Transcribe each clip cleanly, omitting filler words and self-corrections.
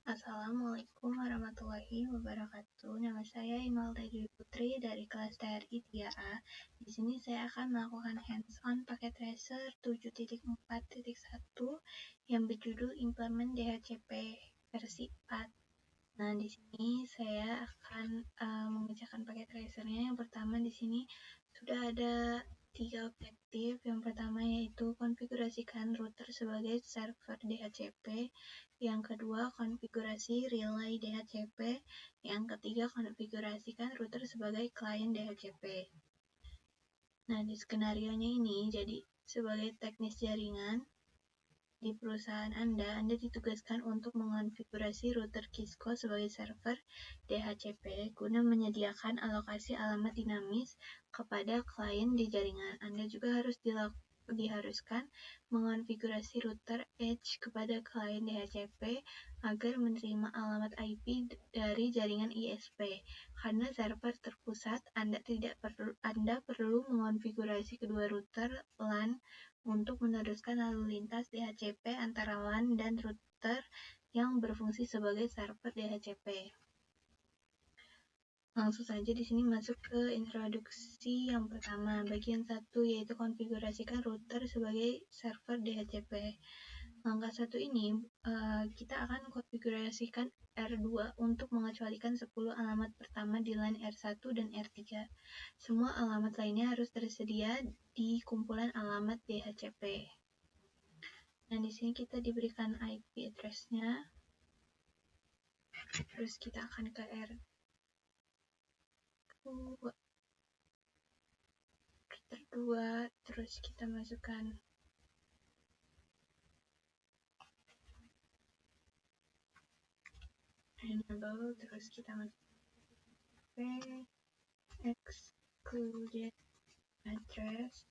Assalamualaikum warahmatullahi wabarakatuh. Nama saya Imelda Dwi Putri dari kelas TRI 3A. Di sini saya akan melakukan hands-on pakai tracer 7.4.1 yang berjudul Implement DHCP versi 4. Nah, di sini saya akan mengerjakan pakai tracernya. Yang pertama di sini sudah ada 3 objektif. Yang pertama yaitu konfigurasikan router sebagai server DHCP. Yang kedua, konfigurasi relay DHCP. Yang ketiga, konfigurasikan router sebagai klien DHCP. Nah, di skenarionya ini jadi sebagai teknis jaringan di perusahaan Anda ditugaskan untuk mengonfigurasi router Cisco sebagai server DHCP guna menyediakan alokasi alamat dinamis kepada klien di jaringan. Anda juga harus diharuskan mengonfigurasi router Edge kepada klien DHCP agar menerima alamat IP dari jaringan ISP. Karena server terpusat, Anda perlu mengonfigurasi kedua router LAN untuk meneruskan lalu lintas DHCP antara LAN dan router yang berfungsi sebagai server DHCP. Langsung saja di sini masuk ke introduksi yang pertama, bagian 1 yaitu konfigurasikan router sebagai server DHCP. Langkah 1 ini kita akan konfigurasikan R2 untuk mengecualikan 10 alamat pertama di LAN R1 dan R3. Semua alamat lainnya harus tersedia di kumpulan alamat DHCP. Nah, di sini kita diberikan IP address-nya. Terus kita akan ke R2. Terus kita masukkan enable, terus kita masukkan excluded address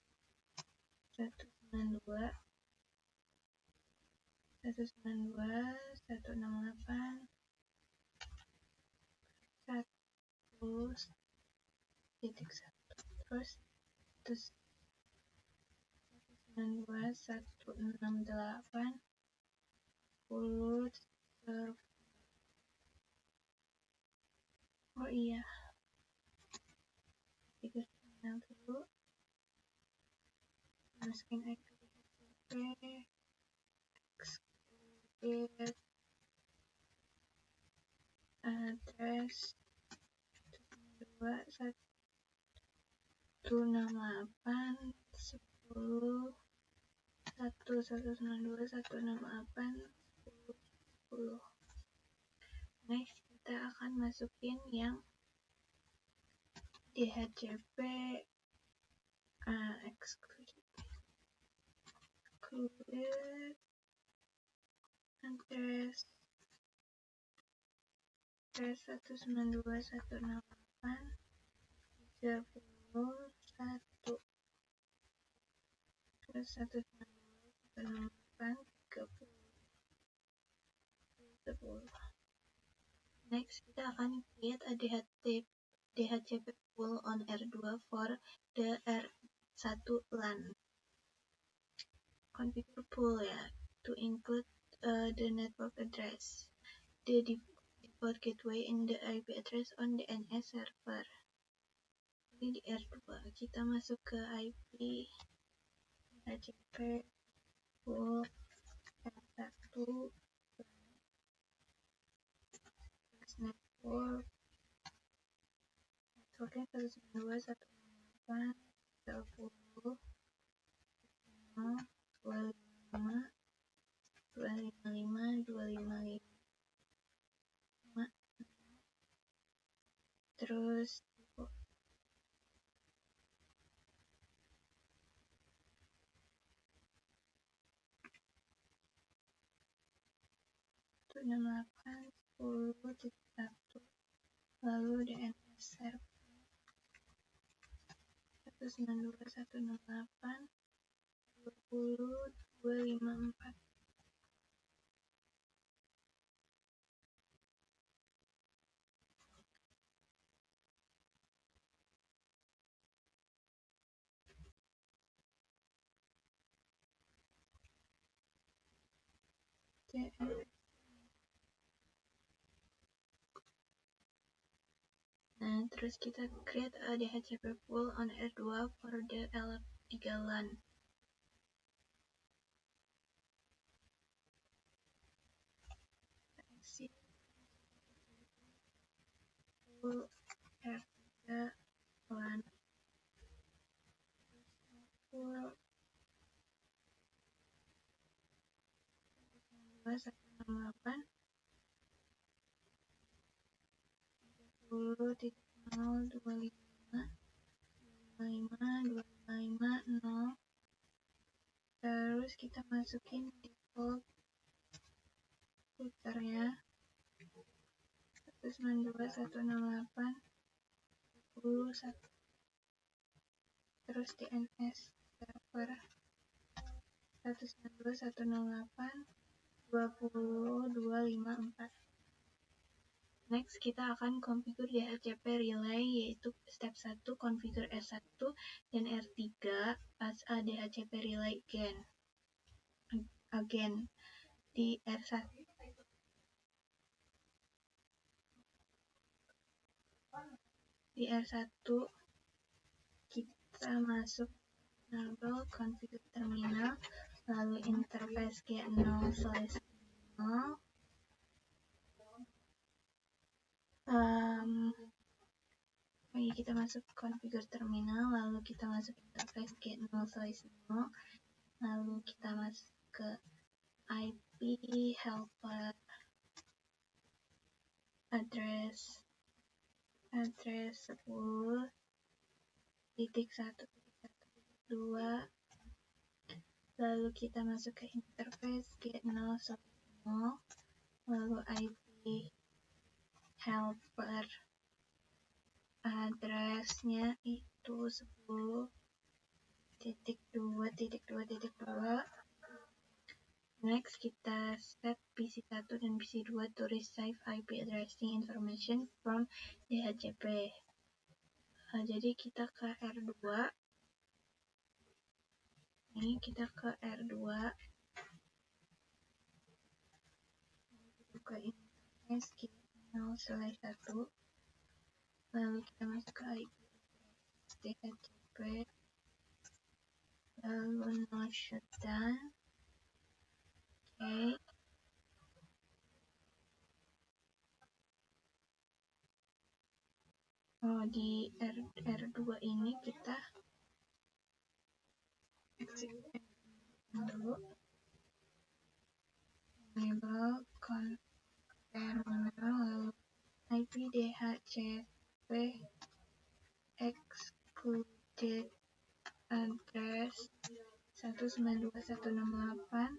192.168.1 terus 192.168.10 oh iya kita dulu masukin IP excluded address 192.168.10. Next kita akan masukin yang DHCP excluded address 192.168.31 terus 192.168.30. Next kita akan create a DHCP pool on R2 for the R1 LAN. Configure pool ya to include the network address, the default gateway, and the IP address on the NS server. Ini di R2 kita masuk ke IP DHCP pool R1 networknya 192.168.30 255 terus itu 68.10.1 lalu DNS server 192.168.20.254. Terus kita create a DHCP pool on R2 for the L3 LAN. Pool R3 LAN. Pool 168 30.025 terus kita masukin default routernya 192.168.21 terus DNS server 192.168.22.54. Next, kita akan configure DHCP relay, yaitu step 1, configure S1 dan R3 as a DHCP relay again. Di R1 kita masuk enable configure terminal, lalu interface G0/0. Kita masuk configure terminal, lalu kita masuk interface G0/0, lalu kita masuk ke IP helper address 10.1.1.2, lalu kita masuk ke interface G0/0, lalu IP helper addressnya itu 10.2.2.2. Next, kita set PC1 dan PC2 to receive IP addressing information from DHCP. Jadi kita ke R2. Ini kita ke R2. Buka interface G0/1. Lalu kita masuk ke IP DHCP. Lalu no shutdown. Oke. Di R2 ini kita execute dulu. Enable terminal, IP DHCP excluded address 192.168.10.1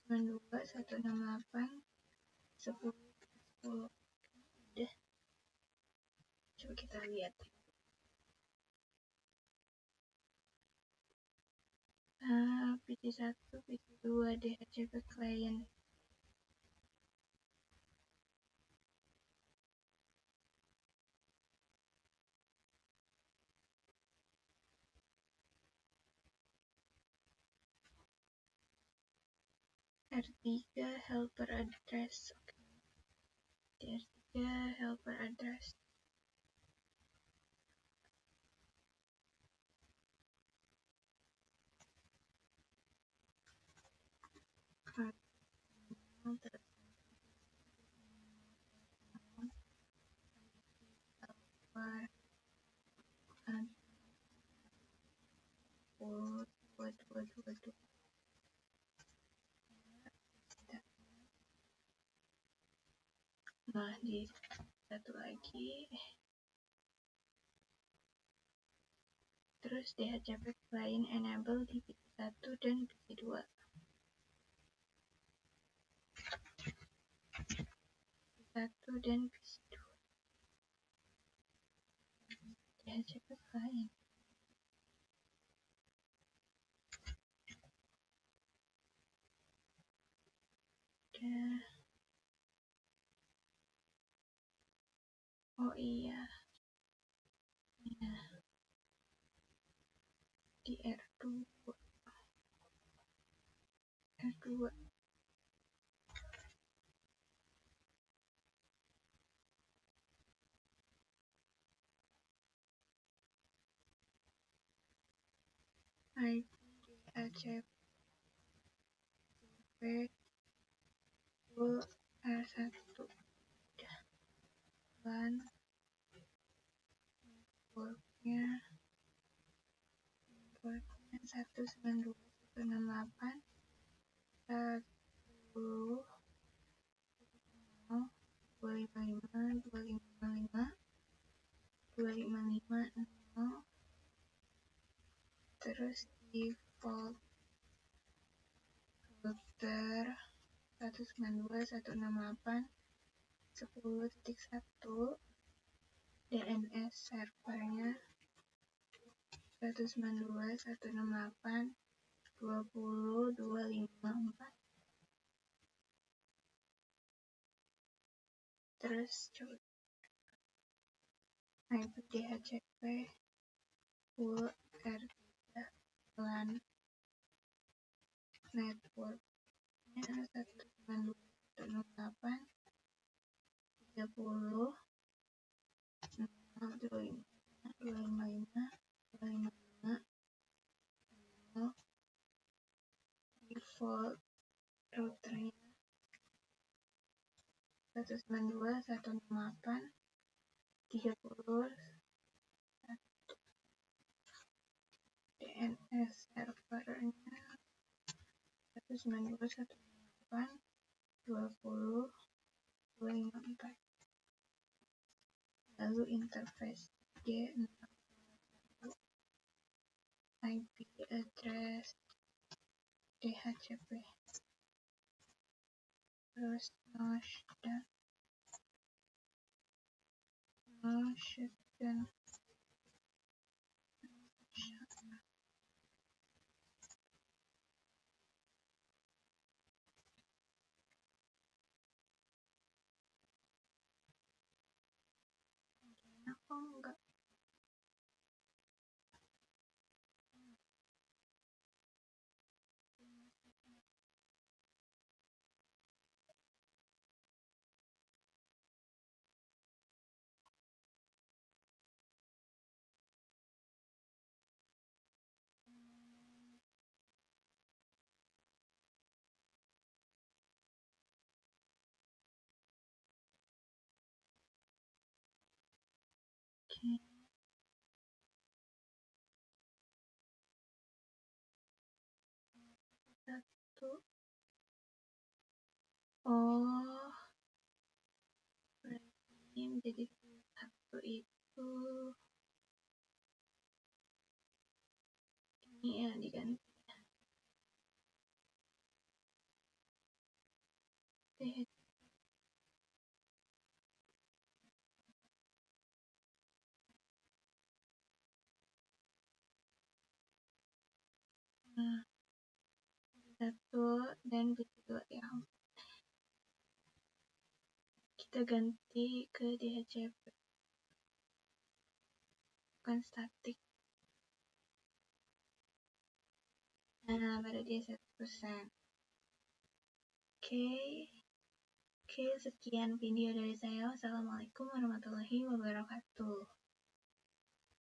192.168.10.10. Udah. Coba kita lihat. PC1, PC2 DHCP client. R3 helper address. R3 helper address. Nah, di satu lagi. Terus DHCP client enable di PC1 dan PC2. PC1 dan PC2. DHCP client. Oh iya. Di R2. DHCP full R1 udah dan networknya 192.168 10 255 255 255 terus default router 192.168 10.1 DNS servernya 192.168 20.254 terus coba IP DHCP full R3 LAN networknya 192.168 30 255 default routernya 192.168 30 DNS servernya 192.168 20.254 lalu interface G61 IP address DHCP terus no shutdown aku enggak satu berarti menjadi satu itu ini ya diganti satu dan kedua ya kita ganti ke DHCP bukan statik. Nah, pada dia 1%. Oke, sekian video dari saya. Wassalamualaikum warahmatullahi wabarakatuh.